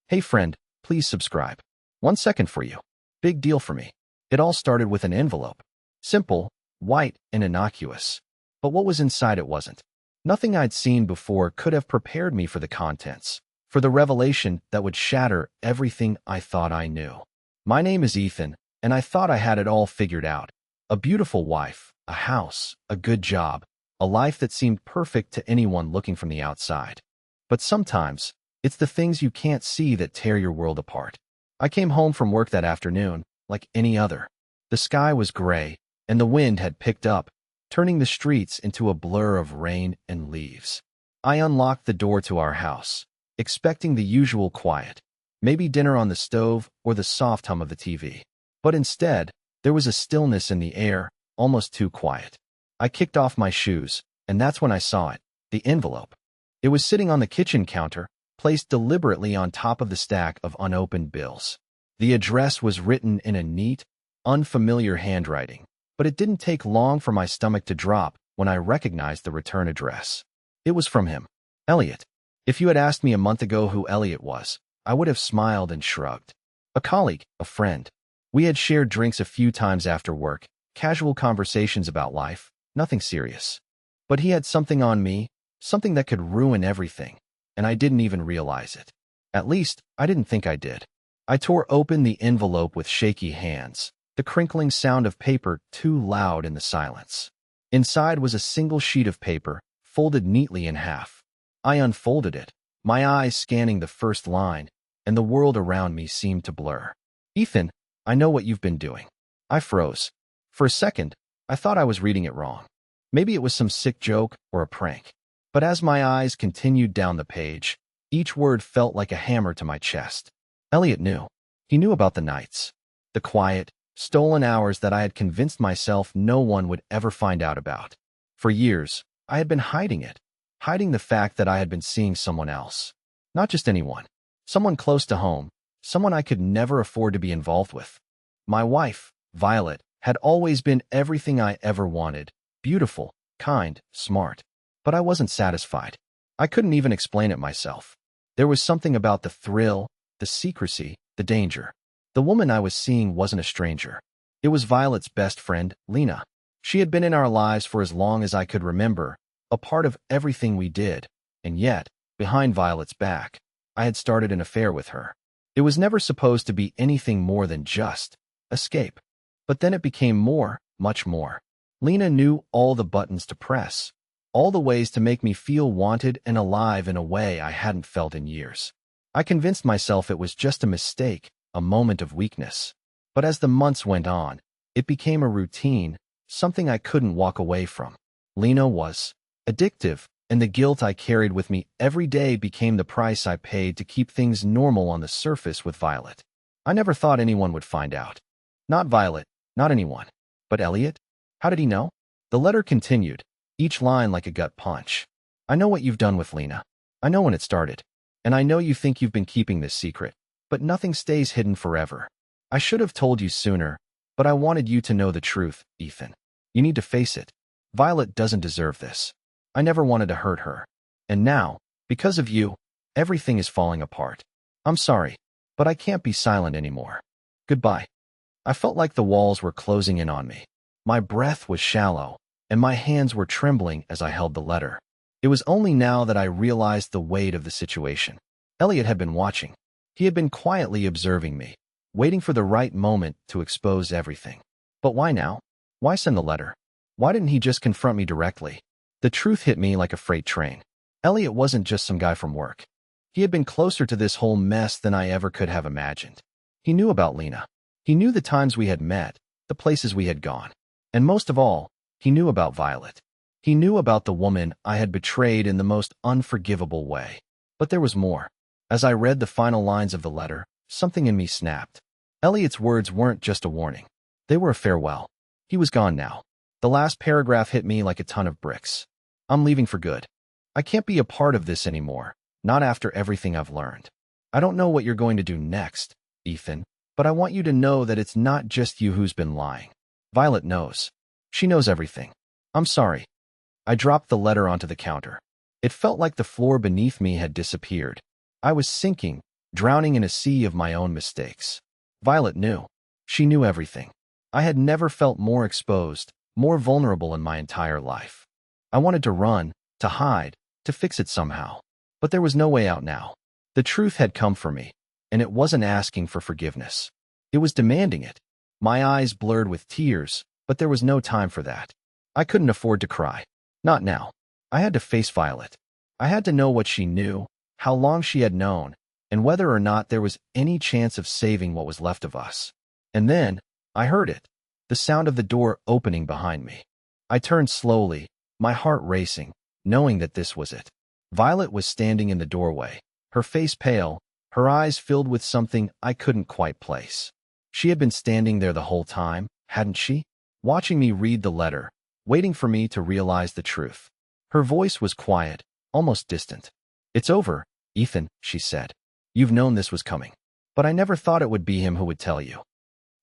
Hey friend, please subscribe. 1 second for you. Big deal for me. It all started with an envelope. Simple, white, and innocuous. But what was inside it wasn't. Nothing I'd seen before could have prepared me for the contents, for the revelation that would shatter everything I thought I knew. My name is Ethan, and I thought I had it all figured out. A beautiful wife, a house, a good job, a life that seemed perfect to anyone looking from the outside. But sometimes, it's the things you can't see that tear your world apart. I came home from work that afternoon, like any other. The sky was gray, and the wind had picked up, turning the streets into a blur of rain and leaves. I unlocked the door to our house, expecting the usual quiet, maybe dinner on the stove or the soft hum of the TV. But instead, there was a stillness in the air, almost too quiet. I kicked off my shoes, and that's when I saw it, the envelope. It was sitting on the kitchen counter, placed deliberately on top of the stack of unopened bills. The address was written in a neat, unfamiliar handwriting, but it didn't take long for my stomach to drop when I recognized the return address. It was from him, Elliot. If you had asked me a month ago who Elliot was, I would have smiled and shrugged. A colleague, a friend. We had shared drinks a few times after work, casual conversations about life, nothing serious. But he had something on me, something that could ruin everything, and I didn't even realize it. At least, I didn't think I did. I tore open the envelope with shaky hands, the crinkling sound of paper too loud in the silence. Inside was a single sheet of paper, folded neatly in half. I unfolded it, my eyes scanning the first line, and the world around me seemed to blur. Ethan, I know what you've been doing. I froze. For a second, I thought I was reading it wrong. Maybe it was some sick joke or a prank. But as my eyes continued down the page, each word felt like a hammer to my chest. Elliot knew. He knew about the nights. The quiet, stolen hours that I had convinced myself no one would ever find out about. For years, I had been hiding it. Hiding the fact that I had been seeing someone else. Not just anyone. Someone close to home. Someone I could never afford to be involved with. My wife, Violet, had always been everything I ever wanted. Beautiful, kind, smart. But I wasn't satisfied. I couldn't even explain it myself. There was something about the thrill, the secrecy, the danger. The woman I was seeing wasn't a stranger. It was Violet's best friend, Lena. She had been in our lives for as long as I could remember, a part of everything we did. And yet, behind Violet's back, I had started an affair with her. It was never supposed to be anything more than just escape. But then it became more, much more. Lena knew all the buttons to press. All the ways to make me feel wanted and alive in a way I hadn't felt in years. I convinced myself it was just a mistake, a moment of weakness. But as the months went on, it became a routine, something I couldn't walk away from. Lena was addictive, and the guilt I carried with me every day became the price I paid to keep things normal on the surface with Violet. I never thought anyone would find out. Not Violet, not anyone. But Elliot? How did he know? The letter continued, each line like a gut punch. I know what you've done with Lena. I know when it started. And I know you think you've been keeping this secret. But nothing stays hidden forever. I should have told you sooner, but I wanted you to know the truth, Ethan. You need to face it. Violet doesn't deserve this. I never wanted to hurt her. And now, because of you, everything is falling apart. I'm sorry, but I can't be silent anymore. Goodbye. I felt like the walls were closing in on me. My breath was shallow, and my hands were trembling as I held the letter. It was only now that I realized the weight of the situation. Elliot had been watching. He had been quietly observing me, waiting for the right moment to expose everything. But why now? Why send the letter? Why didn't he just confront me directly? The truth hit me like a freight train. Elliot wasn't just some guy from work. He had been closer to this whole mess than I ever could have imagined. He knew about Lena. He knew the times we had met, the places we had gone. And most of all, he knew about Violet. He knew about the woman I had betrayed in the most unforgivable way. But there was more. As I read the final lines of the letter, something in me snapped. Elliot's words weren't just a warning. They were a farewell. He was gone now. The last paragraph hit me like a ton of bricks. I'm leaving for good. I can't be a part of this anymore, not after everything I've learned. I don't know what you're going to do next, Ethan, but I want you to know that it's not just you who's been lying. Violet knows. She knows everything. I'm sorry. I dropped the letter onto the counter. It felt like the floor beneath me had disappeared. I was sinking, drowning in a sea of my own mistakes. Violet knew. She knew everything. I had never felt more exposed, more vulnerable in my entire life. I wanted to run, to hide, to fix it somehow. But there was no way out now. The truth had come for me, and it wasn't asking for forgiveness. It was demanding it. My eyes blurred with tears, but there was no time for that. I couldn't afford to cry. Not now. I had to face Violet. I had to know what she knew, how long she had known, and whether or not there was any chance of saving what was left of us. And then, I heard it. The sound of the door opening behind me. I turned slowly, my heart racing, knowing that this was it. Violet was standing in the doorway, her face pale, her eyes filled with something I couldn't quite place. She had been standing there the whole time, hadn't she? Watching me read the letter, waiting for me to realize the truth. Her voice was quiet, almost distant. "It's over, Ethan," she said. "You've known this was coming. But I never thought it would be him who would tell you."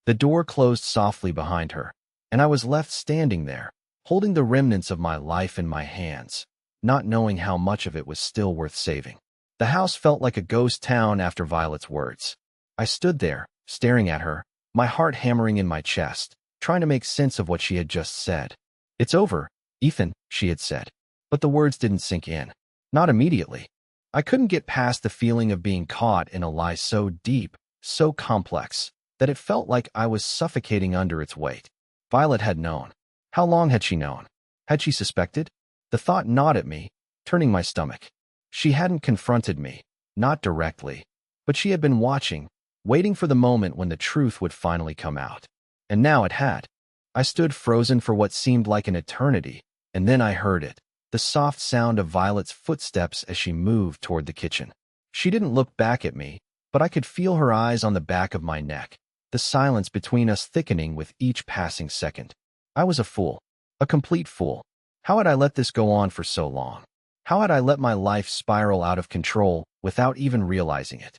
The door closed softly behind her, and I was left standing there, holding the remnants of my life in my hands, not knowing how much of it was still worth saving. The house felt like a ghost town after Violet's words. I stood there, staring at her, my heart hammering in my chest, trying to make sense of what she had just said. "It's over, Ethan," she had said. But the words didn't sink in. Not immediately. I couldn't get past the feeling of being caught in a lie so deep, so complex, that it felt like I was suffocating under its weight. Violet had known. How long had she known? Had she suspected? The thought gnawed at me, turning my stomach. She hadn't confronted me, not directly, but she had been watching, waiting for the moment when the truth would finally come out. And now it had. I stood frozen for what seemed like an eternity, and then I heard it, the soft sound of Violet's footsteps as she moved toward the kitchen. She didn't look back at me, but I could feel her eyes on the back of my neck, the silence between us thickening with each passing second. I was a fool. A complete fool. How had I let this go on for so long? How had I let my life spiral out of control without even realizing it?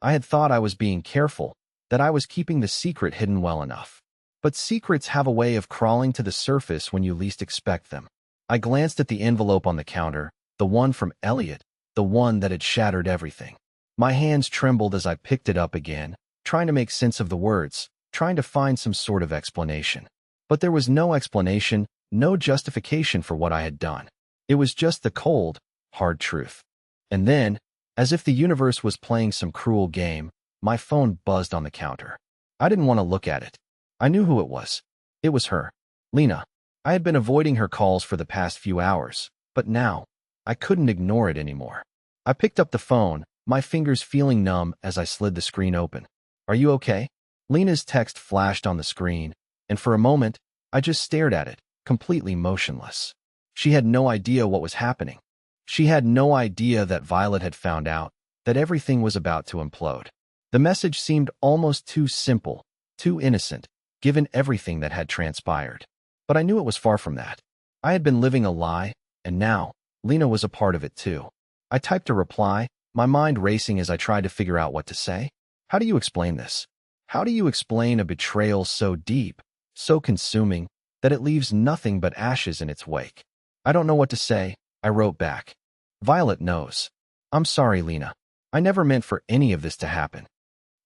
I had thought I was being careful, that I was keeping the secret hidden well enough. But secrets have a way of crawling to the surface when you least expect them. I glanced at the envelope on the counter, the one from Elliot, the one that had shattered everything. My hands trembled as I picked it up again, trying to make sense of the words, trying to find some sort of explanation. But there was no explanation, no justification for what I had done. It was just the cold, hard truth. And then, as if the universe was playing some cruel game, my phone buzzed on the counter. I didn't want to look at it. I knew who it was. It was her. Lena. I had been avoiding her calls for the past few hours, but now, I couldn't ignore it anymore. I picked up the phone, my fingers feeling numb as I slid the screen open. "Are you okay?" Lena's text flashed on the screen, and for a moment, I just stared at it, completely motionless. She had no idea what was happening. She had no idea that Violet had found out, that everything was about to implode. The message seemed almost too simple, too innocent, given everything that had transpired. But I knew it was far from that. I had been living a lie, and now, Lena was a part of it too. I typed a reply, my mind racing as I tried to figure out what to say. How do you explain this? How do you explain a betrayal so deep, so consuming, that it leaves nothing but ashes in its wake? "I don't know what to say," I wrote back. "Violet knows. I'm sorry, Lena. I never meant for any of this to happen."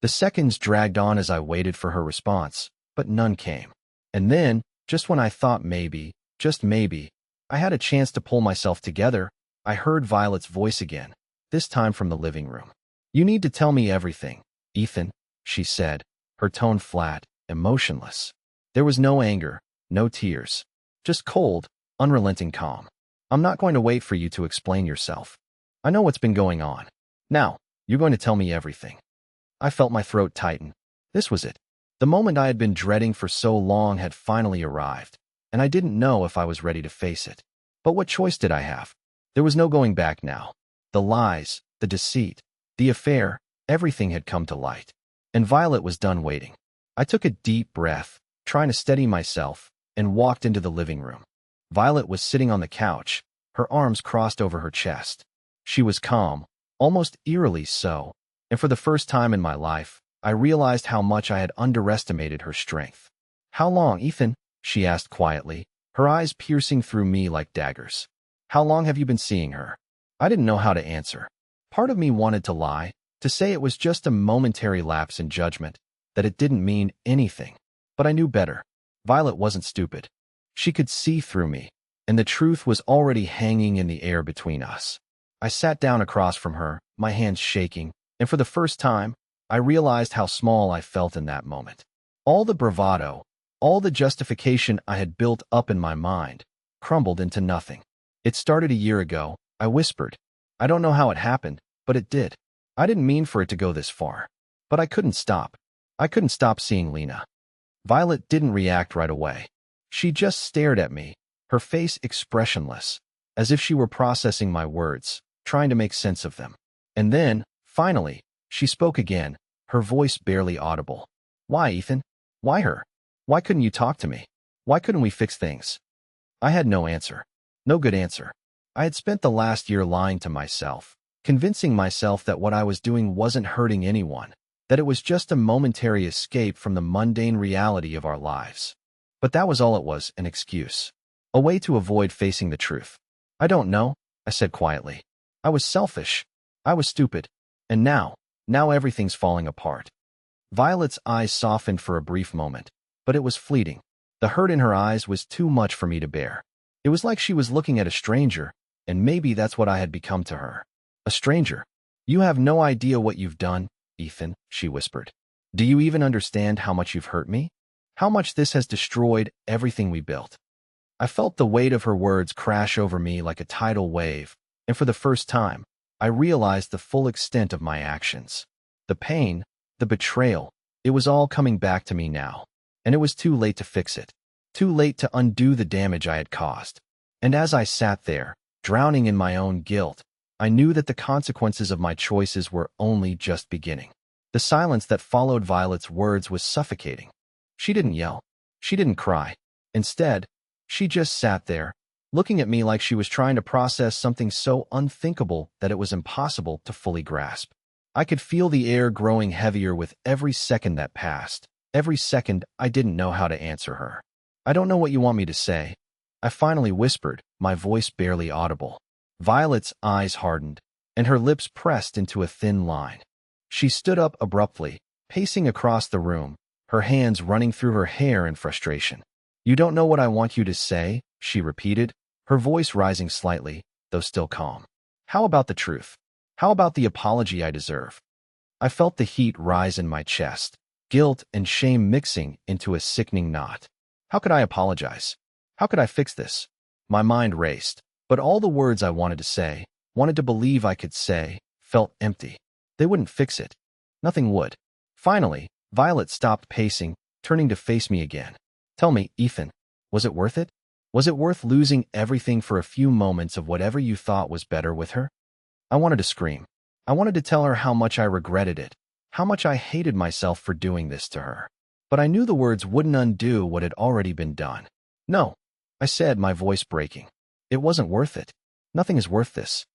The seconds dragged on as I waited for her response, but none came. And then, just when I thought maybe, just maybe, I had a chance to pull myself together, I heard Violet's voice again, this time from the living room. "You need to tell me everything, Ethan," she said, her tone flat, emotionless. There was no anger, no tears, just cold, unrelenting calm. "I'm not going to wait for you to explain yourself. I know what's been going on. Now, you're going to tell me everything." I felt my throat tighten. This was it. The moment I had been dreading for so long had finally arrived, and I didn't know if I was ready to face it. But what choice did I have? There was no going back now. The lies, the deceit, the affair, everything had come to light. And Violet was done waiting. I took a deep breath, trying to steady myself, and walked into the living room. Violet was sitting on the couch, her arms crossed over her chest. She was calm, almost eerily so, and for the first time in my life, I realized how much I had underestimated her strength. "How long, Ethan?" she asked quietly, her eyes piercing through me like daggers. "How long have you been seeing her?" I didn't know how to answer. Part of me wanted to lie, to say it was just a momentary lapse in judgment, that it didn't mean anything. But I knew better. Violet wasn't stupid. She could see through me, and the truth was already hanging in the air between us. I sat down across from her, my hands shaking, and for the first time, I realized how small I felt in that moment. All the bravado, all the justification I had built up in my mind, crumbled into nothing. It started a year ago, I whispered. I don't know how it happened, but it did. I didn't mean for it to go this far. But I couldn't stop. I couldn't stop seeing Lena. Violet didn't react right away. She just stared at me, her face expressionless, as if she were processing my words, trying to make sense of them. And then, finally, she spoke again, her voice barely audible. Why, Ethan? Why her? Why couldn't you talk to me? Why couldn't we fix things? I had no answer. No good answer. I had spent the last year lying to myself, convincing myself that what I was doing wasn't hurting anyone, that it was just a momentary escape from the mundane reality of our lives. But that was all it was, an excuse. A way to avoid facing the truth. I don't know, I said quietly. I was selfish. I was stupid. And now everything's falling apart. Violet's eyes softened for a brief moment, but it was fleeting. The hurt in her eyes was too much for me to bear. It was like she was looking at a stranger, and maybe that's what I had become to her. A stranger. You have no idea what you've done, Ethan, she whispered. Do you even understand how much you've hurt me? How much this has destroyed everything we built? I felt the weight of her words crash over me like a tidal wave, and for the first time, I realized the full extent of my actions. The pain, the betrayal, it was all coming back to me now, and it was too late to fix it. Too late to undo the damage I had caused. And as I sat there, drowning in my own guilt, I knew that the consequences of my choices were only just beginning. The silence that followed Violet's words was suffocating. She didn't yell. She didn't cry. Instead, she just sat there, looking at me like she was trying to process something so unthinkable that it was impossible to fully grasp. I could feel the air growing heavier with every second that passed. Every second, I didn't know how to answer her. I don't know what you want me to say, I finally whispered, my voice barely audible. Violet's eyes hardened, and her lips pressed into a thin line. She stood up abruptly, pacing across the room, her hands running through her hair in frustration. You don't know what I want you to say, she repeated, her voice rising slightly, though still calm. How about the truth? How about the apology I deserve? I felt the heat rise in my chest, guilt and shame mixing into a sickening knot. How could I apologize? How could I fix this? My mind raced, but all the words I wanted to say, wanted to believe I could say, felt empty. They wouldn't fix it. Nothing would. Finally, Violet stopped pacing, turning to face me again. Tell me, Ethan, was it worth it? Was it worth losing everything for a few moments of whatever you thought was better with her? I wanted to scream. I wanted to tell her how much I regretted it, how much I hated myself for doing this to her. But I knew the words wouldn't undo what had already been done. No, I said, my voice breaking. It wasn't worth it. Nothing is worth this.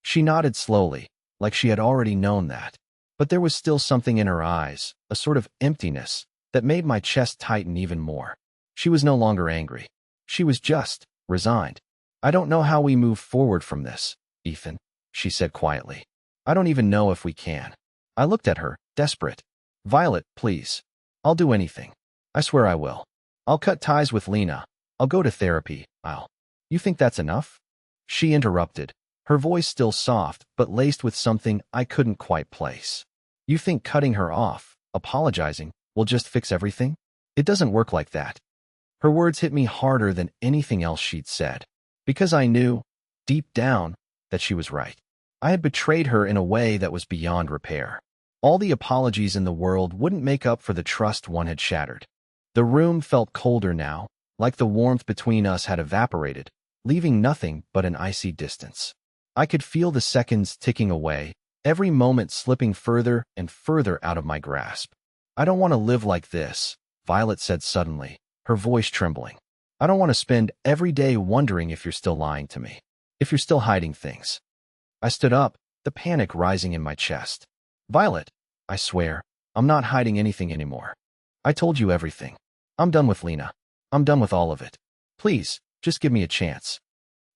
She nodded slowly, like she had already known that. But there was still something in her eyes, a sort of emptiness, that made my chest tighten even more. She was no longer angry. She was just resigned. I don't know how we move forward from this, Ethan, she said quietly. I don't even know if we can. I looked at her, desperate. Violet, please. I'll do anything. I swear I will. I'll cut ties with Lena. I'll go to therapy. You think that's enough? She interrupted, her voice still soft but laced with something I couldn't quite place. You think cutting her off, apologizing, will just fix everything? It doesn't work like that. Her words hit me harder than anything else she'd said, because I knew, deep down, that she was right. I had betrayed her in a way that was beyond repair. All the apologies in the world wouldn't make up for the trust one had shattered. The room felt colder now, like the warmth between us had evaporated, leaving nothing but an icy distance. I could feel the seconds ticking away, every moment slipping further and further out of my grasp. I don't want to live like this, Violet said suddenly, her voice trembling. I don't want to spend every day wondering if you're still lying to me, if you're still hiding things. I stood up, the panic rising in my chest. Violet, I swear, I'm not hiding anything anymore. I told you everything. I'm done with Lena. I'm done with all of it. Please, just give me a chance.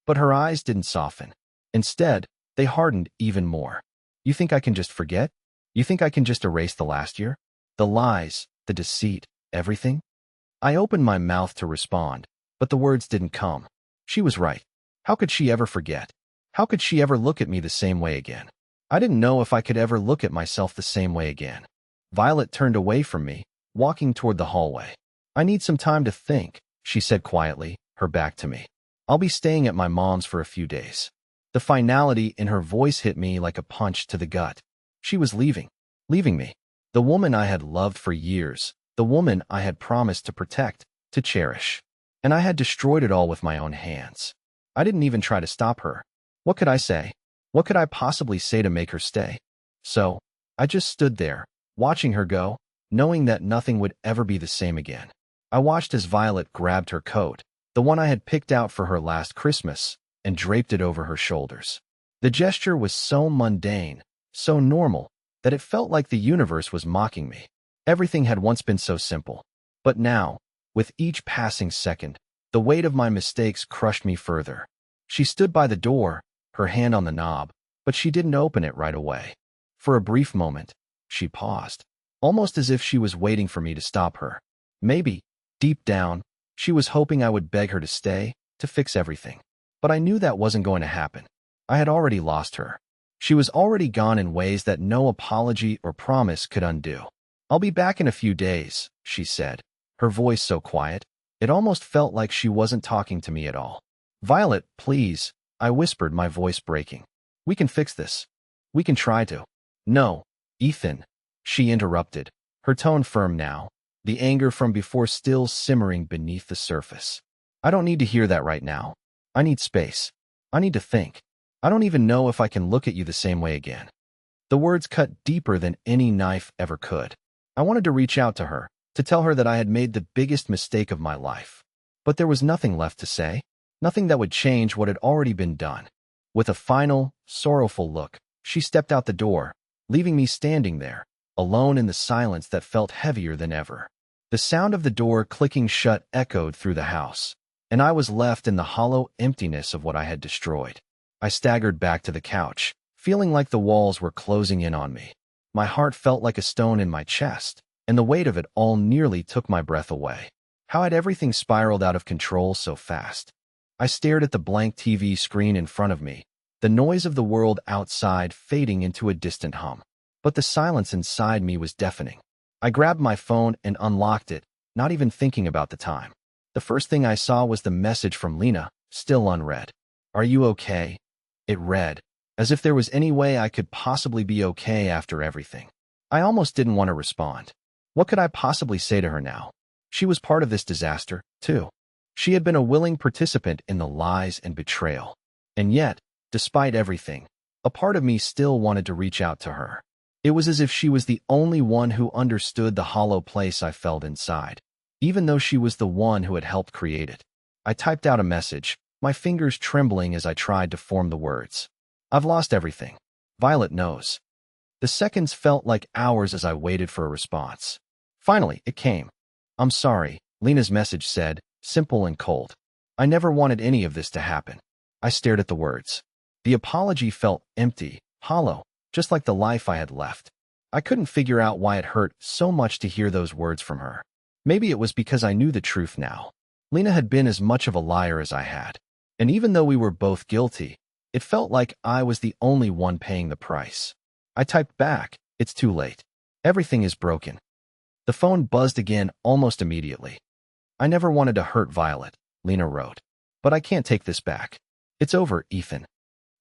But her eyes didn't soften. Instead, they hardened even more. You think I can just forget? You think I can just erase the last year? The lies, the deceit, everything? I opened my mouth to respond, but the words didn't come. She was right. How could she ever forget? How could she ever look at me the same way again? I didn't know if I could ever look at myself the same way again. Violet turned away from me, walking toward the hallway. I need some time to think, she said quietly, her back to me. I'll be staying at my mom's for a few days. The finality in her voice hit me like a punch to the gut. She was leaving me. The woman I had loved for years, the woman I had promised to protect, to cherish. And I had destroyed it all with my own hands. I didn't even try to stop her. What could I say? What could I possibly say to make her stay? So, I just stood there, watching her go, knowing that nothing would ever be the same again. I watched as Violet grabbed her coat, the one I had picked out for her last Christmas, and draped it over her shoulders. The gesture was so mundane, so normal, that it felt like the universe was mocking me. Everything had once been so simple. But now, with each passing second, the weight of my mistakes crushed me further. She stood by the door, her hand on the knob, but she didn't open it right away. For a brief moment, she paused, almost as if she was waiting for me to stop her. Maybe, deep down, she was hoping I would beg her to stay, to fix everything. But I knew that wasn't going to happen. I had already lost her. She was already gone in ways that no apology or promise could undo. I'll be back in a few days, she said, her voice so quiet, it almost felt like she wasn't talking to me at all. Violet, please, I whispered, my voice breaking. We can fix this. We can try to. No, Ethan, she interrupted, her tone firm now, the anger from before still simmering beneath the surface. I don't need to hear that right now. I need space. I need to think. I don't even know if I can look at you the same way again. The words cut deeper than any knife ever could. I wanted to reach out to her, to tell her that I had made the biggest mistake of my life. But there was nothing left to say, nothing that would change what had already been done. With a final, sorrowful look, she stepped out the door, leaving me standing there, alone in the silence that felt heavier than ever. The sound of the door clicking shut echoed through the house, and I was left in the hollow emptiness of what I had destroyed. I staggered back to the couch, feeling like the walls were closing in on me. My heart felt like a stone in my chest, and the weight of it all nearly took my breath away. How had everything spiraled out of control so fast? I stared at the blank TV screen in front of me, the noise of the world outside fading into a distant hum. But the silence inside me was deafening. I grabbed my phone and unlocked it, not even thinking about the time. The first thing I saw was the message from Lena, still unread. Are you okay? It read, as if there was any way I could possibly be okay after everything. I almost didn't want to respond. What could I possibly say to her now? She was part of this disaster, too. She had been a willing participant in the lies and betrayal. And yet, despite everything, a part of me still wanted to reach out to her. It was as if she was the only one who understood the hollow place I felt inside, even though she was the one who had helped create it. I typed out a message, my fingers trembling as I tried to form the words. I've lost everything. Violet knows. The seconds felt like hours as I waited for a response. Finally, it came. I'm sorry, Lena's message said, simple and cold. I never wanted any of this to happen. I stared at the words. The apology felt empty, hollow, just like the life I had left. I couldn't figure out why it hurt so much to hear those words from her. Maybe it was because I knew the truth now. Lena had been as much of a liar as I had. And even though we were both guilty, it felt like I was the only one paying the price. I typed back, it's too late. Everything is broken. The phone buzzed again almost immediately. I never wanted to hurt Violet, Lena wrote. But I can't take this back. It's over, Ethan.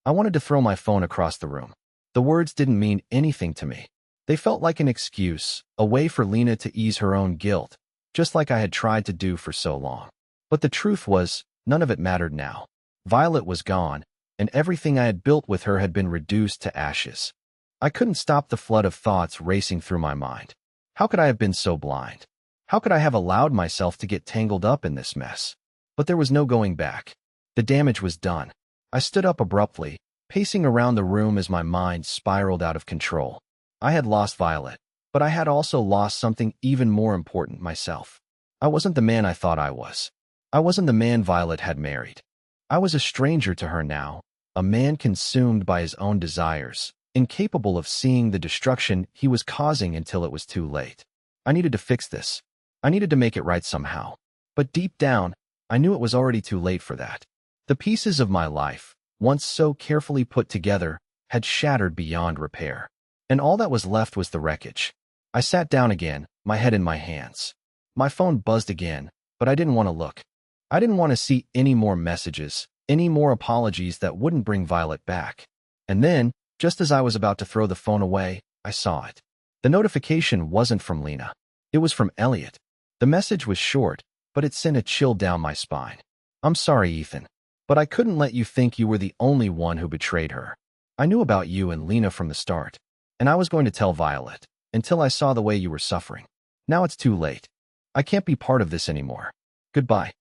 I wanted to throw my phone across the room. The words didn't mean anything to me. They felt like an excuse, a way for Lena to ease her own guilt, just like I had tried to do for so long. But the truth was, none of it mattered now. Violet was gone, and everything I had built with her had been reduced to ashes. I couldn't stop the flood of thoughts racing through my mind. How could I have been so blind? How could I have allowed myself to get tangled up in this mess? But there was no going back. The damage was done. I stood up abruptly, pacing around the room as my mind spiraled out of control. I had lost Violet, but I had also lost something even more important, myself. I wasn't the man I thought I was. I wasn't the man Violet had married. I was a stranger to her now, a man consumed by his own desires, incapable of seeing the destruction he was causing until it was too late. I needed to fix this. I needed to make it right somehow. But deep down, I knew it was already too late for that. The pieces of my life, once so carefully put together, had shattered beyond repair. And all that was left was the wreckage. I sat down again, my head in my hands. My phone buzzed again, but I didn't want to look. I didn't want to see any more messages, any more apologies that wouldn't bring Violet back. And then, just as I was about to throw the phone away, I saw it. The notification wasn't from Lena. It was from Elliot. The message was short, but it sent a chill down my spine. I'm sorry, Ethan, but I couldn't let you think you were the only one who betrayed her. I knew about you and Lena from the start, and I was going to tell Violet, until I saw the way you were suffering. Now it's too late. I can't be part of this anymore. Goodbye.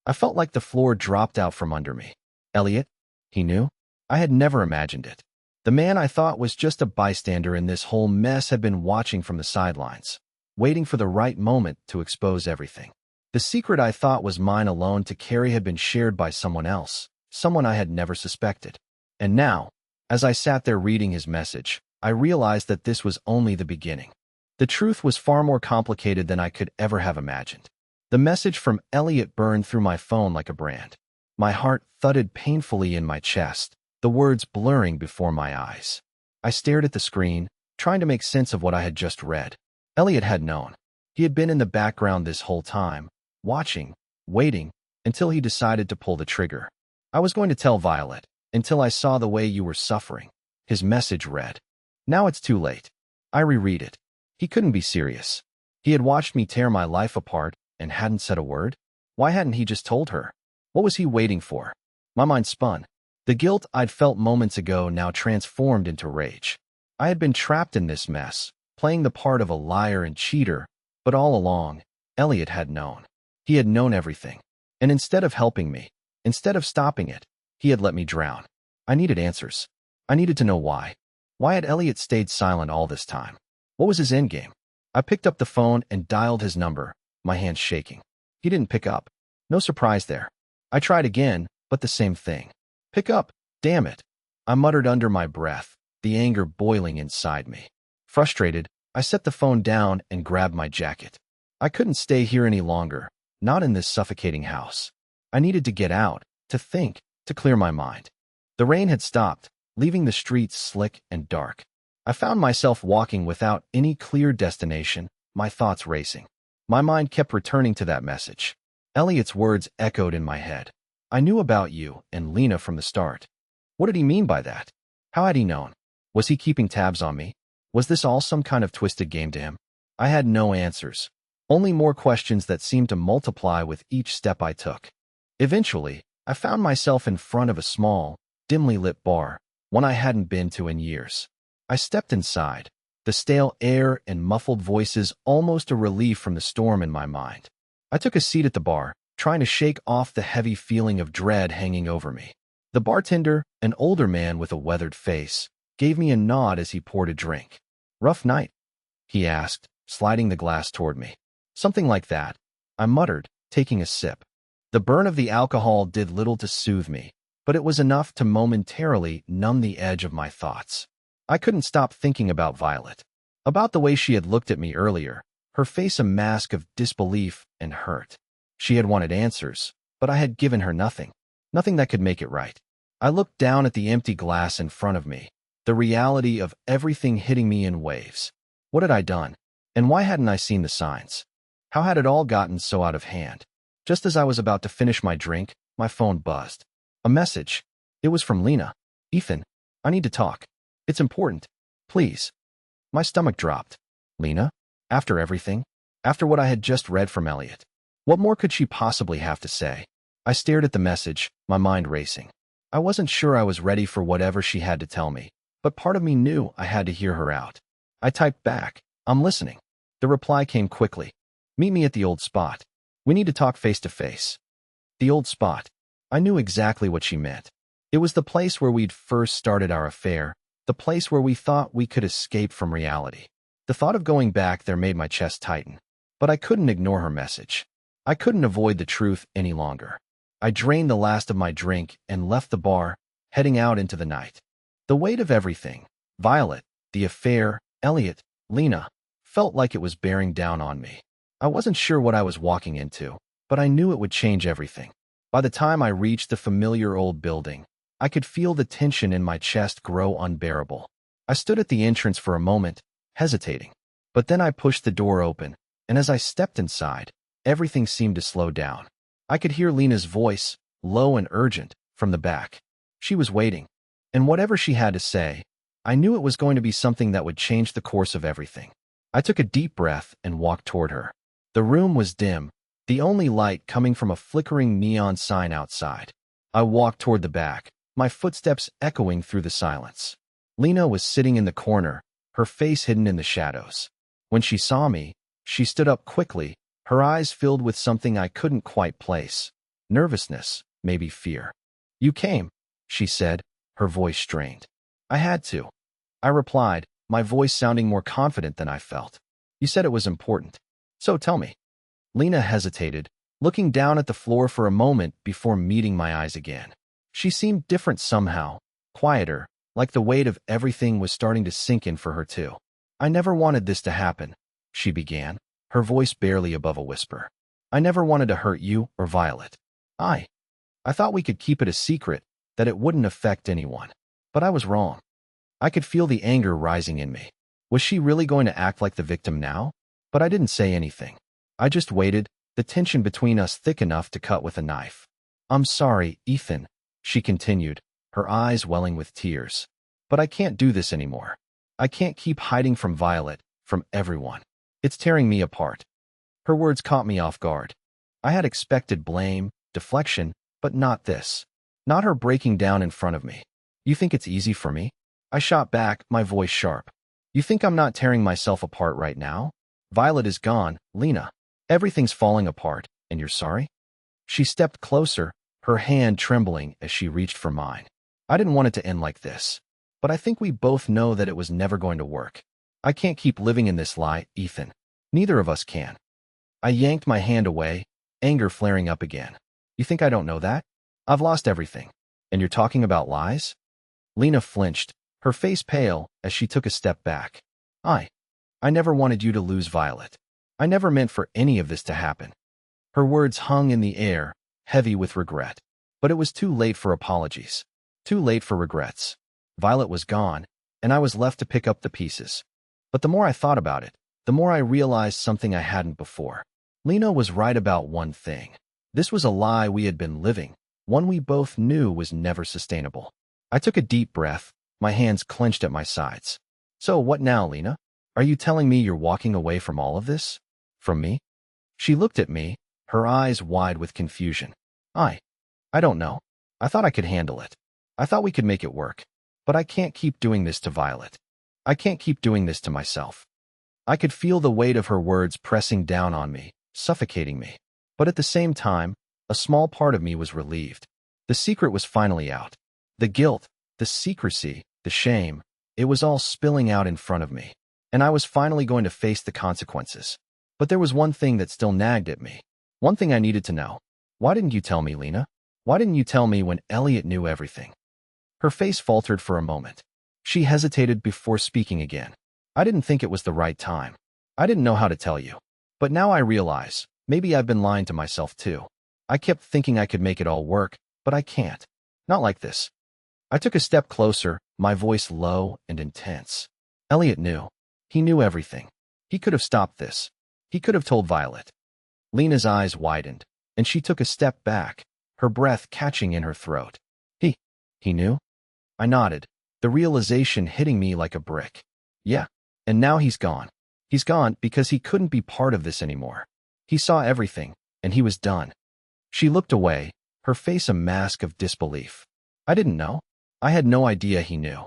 I felt like the floor dropped out from under me. Elliot? He knew? I had never imagined it. The man I thought was just a bystander in this whole mess had been watching from the sidelines, waiting for the right moment to expose everything. The secret I thought was mine alone to carry had been shared by someone else, someone I had never suspected. And now, as I sat there reading his message, I realized that this was only the beginning. The truth was far more complicated than I could ever have imagined. The message from Elliot burned through my phone like a brand. My heart thudded painfully in my chest, the words blurring before my eyes. I stared at the screen, trying to make sense of what I had just read. Elliot had known. He had been in the background this whole time, watching, waiting, until he decided to pull the trigger. I was going to tell Violet, until I saw the way you were suffering. His message read. Now it's too late. I reread it. He couldn't be serious. He had watched me tear my life apart and hadn't said a word. Why hadn't he just told her? What was he waiting for? My mind spun. The guilt I'd felt moments ago now transformed into rage. I had been trapped in this mess, playing the part of a liar and cheater, but all along, Elliot had known. He had known everything. And instead of helping me, instead of stopping it, he had let me drown. I needed answers. I needed to know why. Why had Elliot stayed silent all this time? What was his endgame? I picked up the phone and dialed his number, my hands shaking. He didn't pick up. No surprise there. I tried again, but the same thing. Pick up, damn it. I muttered under my breath, the anger boiling inside me. Frustrated, I set the phone down and grabbed my jacket. I couldn't stay here any longer, not in this suffocating house. I needed to get out, to think, to clear my mind. The rain had stopped, leaving the streets slick and dark. I found myself walking without any clear destination, my thoughts racing. My mind kept returning to that message. Elliot's words echoed in my head. I knew about you and Lena from the start. What did he mean by that? How had he known? Was he keeping tabs on me? Was this all some kind of twisted game to him? I had no answers. Only more questions that seemed to multiply with each step I took. Eventually, I found myself in front of a small, dimly lit bar, one I hadn't been to in years. I stepped inside, the stale air and muffled voices almost a relief from the storm in my mind. I took a seat at the bar, trying to shake off the heavy feeling of dread hanging over me. The bartender, an older man with a weathered face, gave me a nod as he poured a drink. Rough night? He asked, sliding the glass toward me. Something like that, I muttered, taking a sip. The burn of the alcohol did little to soothe me, but it was enough to momentarily numb the edge of my thoughts. I couldn't stop thinking about Violet, about the way she had looked at me earlier, her face a mask of disbelief and hurt. She had wanted answers, but I had given her nothing, nothing that could make it right. I looked down at the empty glass in front of me, the reality of everything hitting me in waves. What had I done? And why hadn't I seen the signs? How had it all gotten so out of hand? Just as I was about to finish my drink, my phone buzzed. A message. It was from Lena. Ethan, I need to talk. It's important. Please. My stomach dropped. Lena? After everything? After what I had just read from Elliot? What more could she possibly have to say? I stared at the message, my mind racing. I wasn't sure I was ready for whatever she had to tell me, but part of me knew I had to hear her out. I typed back, I'm listening. The reply came quickly. Meet me at the old spot. We need to talk face to face. The old spot. I knew exactly what she meant. It was the place where we'd first started our affair, the place where we thought we could escape from reality. The thought of going back there made my chest tighten, but I couldn't ignore her message. I couldn't avoid the truth any longer. I drained the last of my drink and left the bar, heading out into the night. The weight of everything, Violet, the affair, Elliot, Lena, felt like it was bearing down on me. I wasn't sure what I was walking into, but I knew it would change everything. By the time I reached the familiar old building, I could feel the tension in my chest grow unbearable. I stood at the entrance for a moment, hesitating. But then I pushed the door open, and as I stepped inside, everything seemed to slow down. I could hear Lena's voice, low and urgent, from the back. She was waiting, and whatever she had to say, I knew it was going to be something that would change the course of everything. I took a deep breath and walked toward her. The room was dim, the only light coming from a flickering neon sign outside. I walked toward the back, my footsteps echoing through the silence. Lena was sitting in the corner, her face hidden in the shadows. When she saw me, she stood up quickly, her eyes filled with something I couldn't quite place. Nervousness, maybe fear. "You came," she said, her voice strained. "I had to," I replied, my voice sounding more confident than I felt. "You said it was important. So tell me." Lena hesitated, looking down at the floor for a moment before meeting my eyes again. She seemed different somehow, quieter, like the weight of everything was starting to sink in for her too. "I never wanted this to happen," she began, her voice barely above a whisper. "I never wanted to hurt you or Violet. I thought we could keep it a secret, that it wouldn't affect anyone. But I was wrong." I could feel the anger rising in me. Was she really going to act like the victim now? But I didn't say anything. I just waited, the tension between us thick enough to cut with a knife. "I'm sorry, Ethan," she continued, her eyes welling with tears. "But I can't do this anymore. I can't keep hiding from Violet, from everyone. It's tearing me apart." Her words caught me off guard. I had expected blame, deflection, but not this. Not her breaking down in front of me. "You think it's easy for me?" I shot back, my voice sharp. "You think I'm not tearing myself apart right now? Violet is gone, Lena. Everything's falling apart, and you're sorry?" She stepped closer, her hand trembling as she reached for mine. I didn't want it to end like this, but I think we both know that it was never going to work. "I can't keep living in this lie, Ethan. Neither of us can." I yanked my hand away, anger flaring up again. "You think I don't know that? I've lost everything. And you're talking about lies?" Lena flinched, her face pale, as she took a step back. I never wanted you to lose Violet. I never meant for any of this to happen." Her words hung in the air, heavy with regret. But it was too late for apologies. Too late for regrets. Violet was gone, and I was left to pick up the pieces. But the more I thought about it, the more I realized something I hadn't before. Lena was right about one thing. This was a lie we had been living, one we both knew was never sustainable. I took a deep breath, my hands clenched at my sides. "So what now, Lena? Are you telling me you're walking away from all of this? From me?" She looked at me, her eyes wide with confusion. I don't know. I thought I could handle it. I thought we could make it work. But I can't keep doing this to Violet. I can't keep doing this to myself." I could feel the weight of her words pressing down on me, suffocating me. But at the same time, a small part of me was relieved. The secret was finally out. The guilt, the secrecy, the shame, it was all spilling out in front of me. And I was finally going to face the consequences. But there was one thing that still nagged at me. One thing I needed to know. "Why didn't you tell me, Lena? Why didn't you tell me when Elliot knew everything?" Her face faltered for a moment. She hesitated before speaking again. "I didn't think it was the right time. I didn't know how to tell you. But now I realize, maybe I've been lying to myself too. I kept thinking I could make it all work, but I can't. Not like this." I took a step closer, my voice low and intense. "Elliot knew. He knew everything. He could have stopped this. He could have told Violet." Lena's eyes widened, and she took a step back, her breath catching in her throat. He knew?" I nodded, the realization hitting me like a brick. "Yeah, and now he's gone. He's gone because he couldn't be part of this anymore. He saw everything, and he was done." She looked away, her face a mask of disbelief. "I didn't know. I had no idea he knew."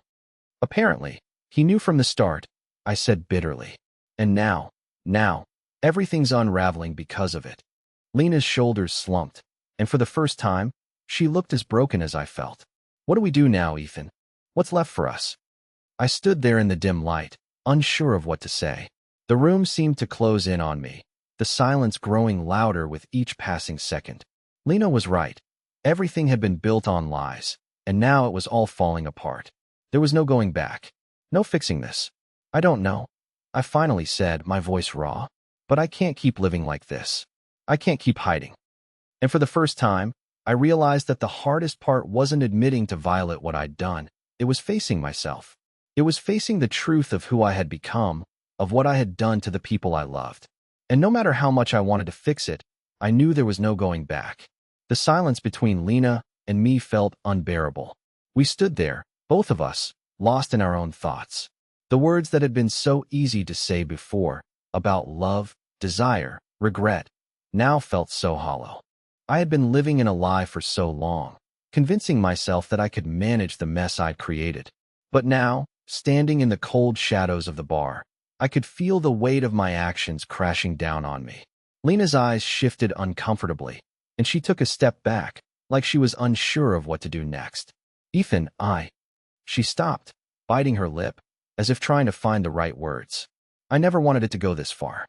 "Apparently, he knew from the start," I said bitterly. "And now, everything's unraveling because of it." Lena's shoulders slumped, and for the first time, she looked as broken as I felt. "What do we do now, Ethan? What's left for us?" I stood there in the dim light, unsure of what to say. The room seemed to close in on me, the silence growing louder with each passing second. Lena was right. Everything had been built on lies, and now it was all falling apart. There was no going back. No fixing this. I don't know. I finally said, my voice raw. But I can't keep living like this. I can't keep hiding. And for the first time, I realized that the hardest part wasn't admitting to Violet what I'd done. It was facing myself. It was facing the truth of who I had become, of what I had done to the people I loved. And no matter how much I wanted to fix it, I knew there was no going back. The silence between Lena and me felt unbearable. We stood there, both of us, lost in our own thoughts. The words that had been so easy to say before, about love, desire, regret, now felt so hollow. I had been living in a lie for so long, convincing myself that I could manage the mess I'd created. But now, standing in the cold shadows of the bar, I could feel the weight of my actions crashing down on me. Lena's eyes shifted uncomfortably, and she took a step back, like she was unsure of what to do next. Ethan, She stopped, biting her lip, as if trying to find the right words. I never wanted it to go this far.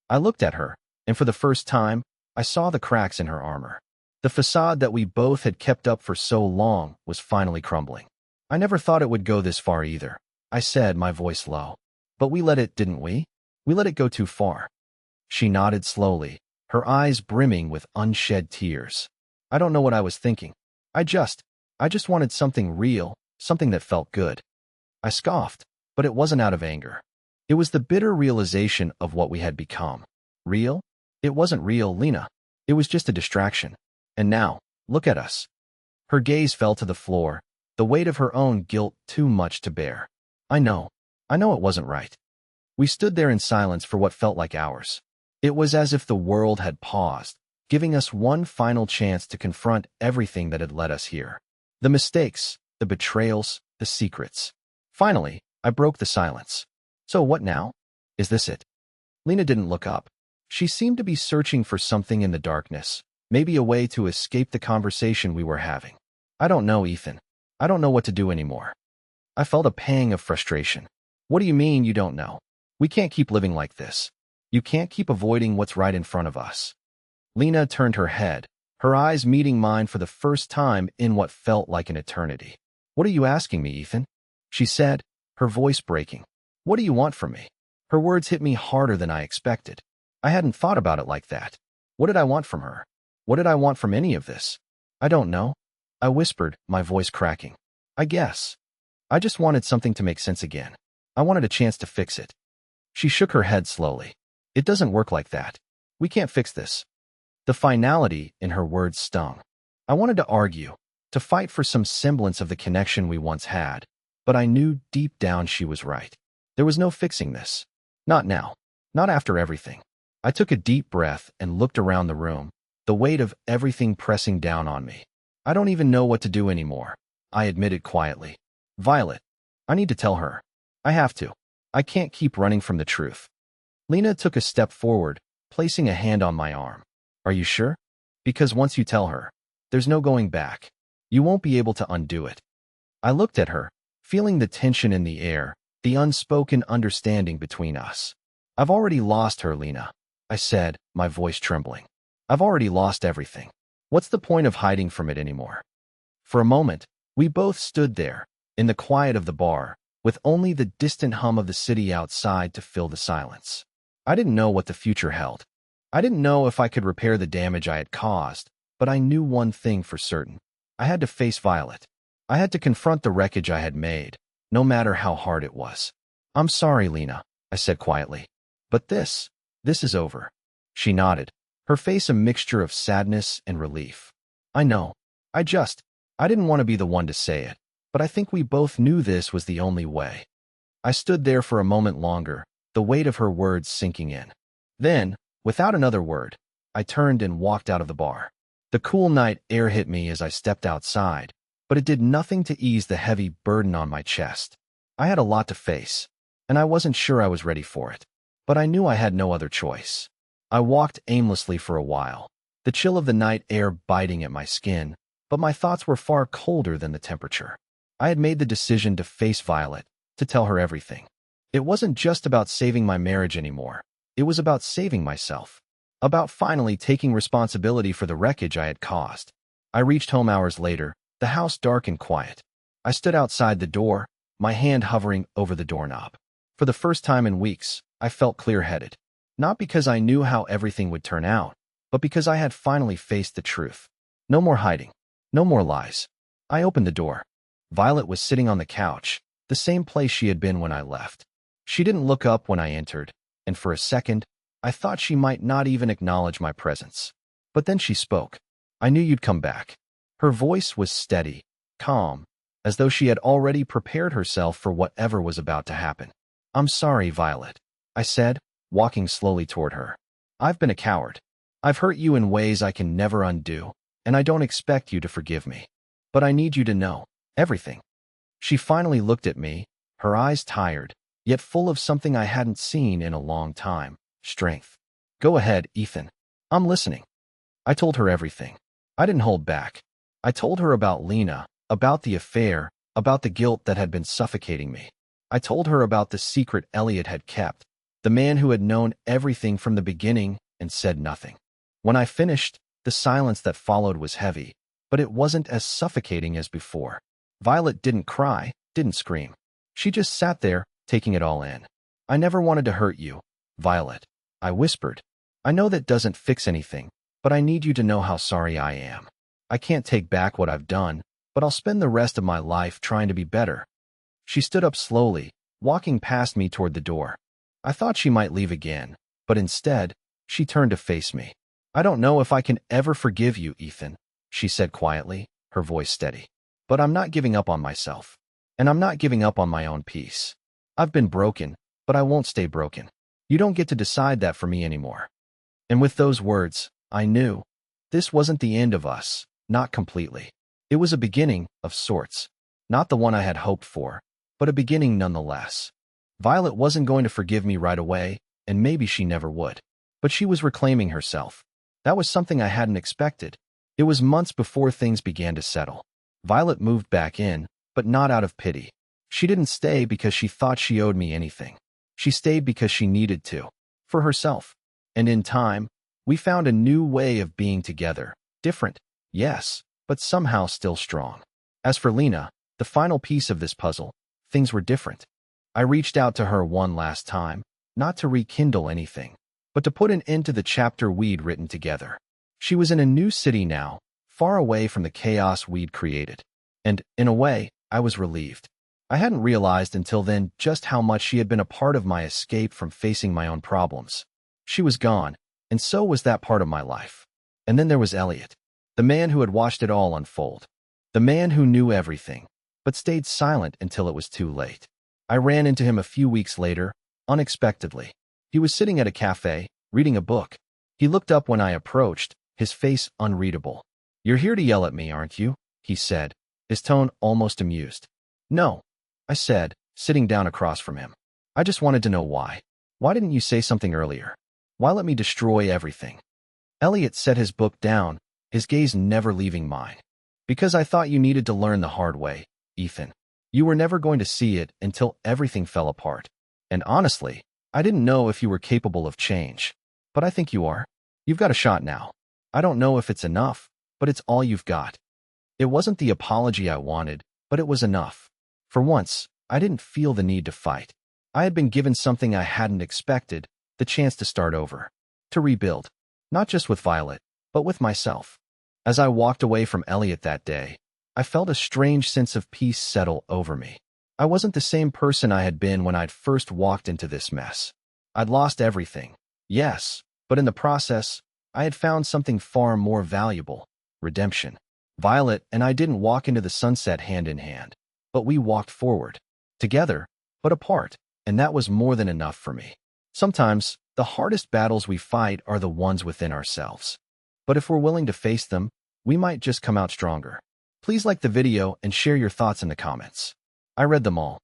I looked at her, and for the first time, I saw the cracks in her armor. The facade that we both had kept up for so long was finally crumbling. I never thought it would go this far either, I said, my voice low. But we let it, didn't we? We let it go too far. She nodded slowly, her eyes brimming with unshed tears. I don't know what I was thinking. I just wanted something real, something that felt good. I scoffed, but it wasn't out of anger. It was the bitter realization of what we had become. Real? It wasn't real, Lena. It was just a distraction. And now, look at us. Her gaze fell to the floor, the weight of her own guilt too much to bear. I know it wasn't right. We stood there in silence for what felt like hours. It was as if the world had paused, giving us one final chance to confront everything that had led us here. The mistakes, the betrayals, the secrets. Finally, I broke the silence. So what now? Is this it? Lena didn't look up. She seemed to be searching for something in the darkness, maybe a way to escape the conversation we were having. I don't know, Ethan. I don't know what to do anymore. I felt a pang of frustration. What do you mean you don't know? We can't keep living like this. You can't keep avoiding what's right in front of us. Lena turned her head, her eyes meeting mine for the first time in what felt like an eternity. What are you asking me, Ethan? She said, her voice breaking. What do you want from me? Her words hit me harder than I expected. I hadn't thought about it like that. What did I want from her? What did I want from any of this? I don't know. I whispered, my voice cracking. I guess. I just wanted something to make sense again. I wanted a chance to fix it. She shook her head slowly. It doesn't work like that. We can't fix this. The finality in her words stung. I wanted to argue, to fight for some semblance of the connection we once had, but I knew deep down she was right. There was no fixing this. Not now. Not after everything. I took a deep breath and looked around the room, the weight of everything pressing down on me. I don't even know what to do anymore, I admitted quietly. Violet, I need to tell her. I have to. I can't keep running from the truth. Lena took a step forward, placing a hand on my arm. Are you sure? Because once you tell her, there's no going back. You won't be able to undo it. I looked at her, feeling the tension in the air, the unspoken understanding between us. I've already lost her, Lena, I said, my voice trembling. I've already lost everything. What's the point of hiding from it anymore? For a moment, we both stood there, in the quiet of the bar, with only the distant hum of the city outside to fill the silence. I didn't know what the future held. I didn't know if I could repair the damage I had caused, but I knew one thing for certain. I had to face Violet. I had to confront the wreckage I had made, no matter how hard it was. I'm sorry, Lena, I said quietly. But this is over. She nodded, her face a mixture of sadness and relief. I know. I didn't want to be the one to say it, but I think we both knew this was the only way. I stood there for a moment longer, the weight of her words sinking in. Then, without another word, I turned and walked out of the bar. The cool night air hit me as I stepped outside, but it did nothing to ease the heavy burden on my chest. I had a lot to face, and I wasn't sure I was ready for it. But I knew I had no other choice. I walked aimlessly for a while, the chill of the night air biting at my skin, but my thoughts were far colder than the temperature. I had made the decision to face Violet, to tell her everything. It wasn't just about saving my marriage anymore. It was about saving myself. About finally taking responsibility for the wreckage I had caused. I reached home hours later, the house dark and quiet. I stood outside the door, my hand hovering over the doorknob. For the first time in weeks, I felt clear-headed. Not because I knew how everything would turn out, but because I had finally faced the truth. No more hiding. No more lies. I opened the door. Violet was sitting on the couch, the same place she had been when I left. She didn't look up when I entered, and for a second, I thought she might not even acknowledge my presence. But then she spoke. "I knew you'd come back." Her voice was steady, calm, as though she had already prepared herself for whatever was about to happen. "I'm sorry, Violet," I said, walking slowly toward her. "I've been a coward. I've hurt you in ways I can never undo, and I don't expect you to forgive me. But I need you to know everything." She finally looked at me, her eyes tired, yet full of something I hadn't seen in a long time: strength. "Go ahead, Ethan. I'm listening." I told her everything. I didn't hold back. I told her about Lena, about the affair, about the guilt that had been suffocating me. I told her about the secret Elliot had kept, the man who had known everything from the beginning and said nothing. When I finished, the silence that followed was heavy, but it wasn't as suffocating as before. Violet didn't cry, didn't scream. She just sat there, taking it all in. "I never wanted to hurt you, Violet," I whispered. "I know that doesn't fix anything, but I need you to know how sorry I am. I can't take back what I've done, but I'll spend the rest of my life trying to be better." She stood up slowly, walking past me toward the door. I thought she might leave again, but instead, she turned to face me. "I don't know if I can ever forgive you, Ethan," she said quietly, her voice steady. "But I'm not giving up on myself. And I'm not giving up on my own peace. I've been broken, but I won't stay broken. You don't get to decide that for me anymore." And with those words, I knew this wasn't the end of us, not completely. It was a beginning, of sorts. Not the one I had hoped for, but a beginning nonetheless. Violet wasn't going to forgive me right away, and maybe she never would. But she was reclaiming herself. That was something I hadn't expected. It was months before things began to settle. Violet moved back in, but not out of pity. She didn't stay because she thought she owed me anything. She stayed because she needed to, for herself. And in time, we found a new way of being together. Different, yes, but somehow still strong. As for Lena, the final piece of this puzzle, things were different. I reached out to her one last time, not to rekindle anything, but to put an end to the chapter we'd written together. She was in a new city now, far away from the chaos we'd created. And, in a way, I was relieved. I hadn't realized until then just how much she had been a part of my escape from facing my own problems. She was gone, and so was that part of my life. And then there was Elliot, the man who had watched it all unfold. The man who knew everything, but stayed silent until it was too late. I ran into him a few weeks later, unexpectedly. He was sitting at a cafe, reading a book. He looked up when I approached, his face unreadable. "You're here to yell at me, aren't you?" he said, his tone almost amused. "No," I said, sitting down across from him. "I just wanted to know why. Why didn't you say something earlier? Why let me destroy everything?" Elliot set his book down, his gaze never leaving mine. "Because I thought you needed to learn the hard way, Ethan. You were never going to see it until everything fell apart. And honestly, I didn't know if you were capable of change. But I think you are. You've got a shot now. I don't know if it's enough, but it's all you've got." It wasn't the apology I wanted, but it was enough. For once, I didn't feel the need to fight. I had been given something I hadn't expected, the chance to start over. To rebuild. Not just with Violet, but with myself. As I walked away from Elliot that day, I felt a strange sense of peace settle over me. I wasn't the same person I had been when I'd first walked into this mess. I'd lost everything, yes, but in the process, I had found something far more valuable: redemption. Violet and I didn't walk into the sunset hand in hand, but we walked forward, together, but apart, and that was more than enough for me. Sometimes, the hardest battles we fight are the ones within ourselves. But if we're willing to face them, we might just come out stronger. Please like the video and share your thoughts in the comments. I read them all,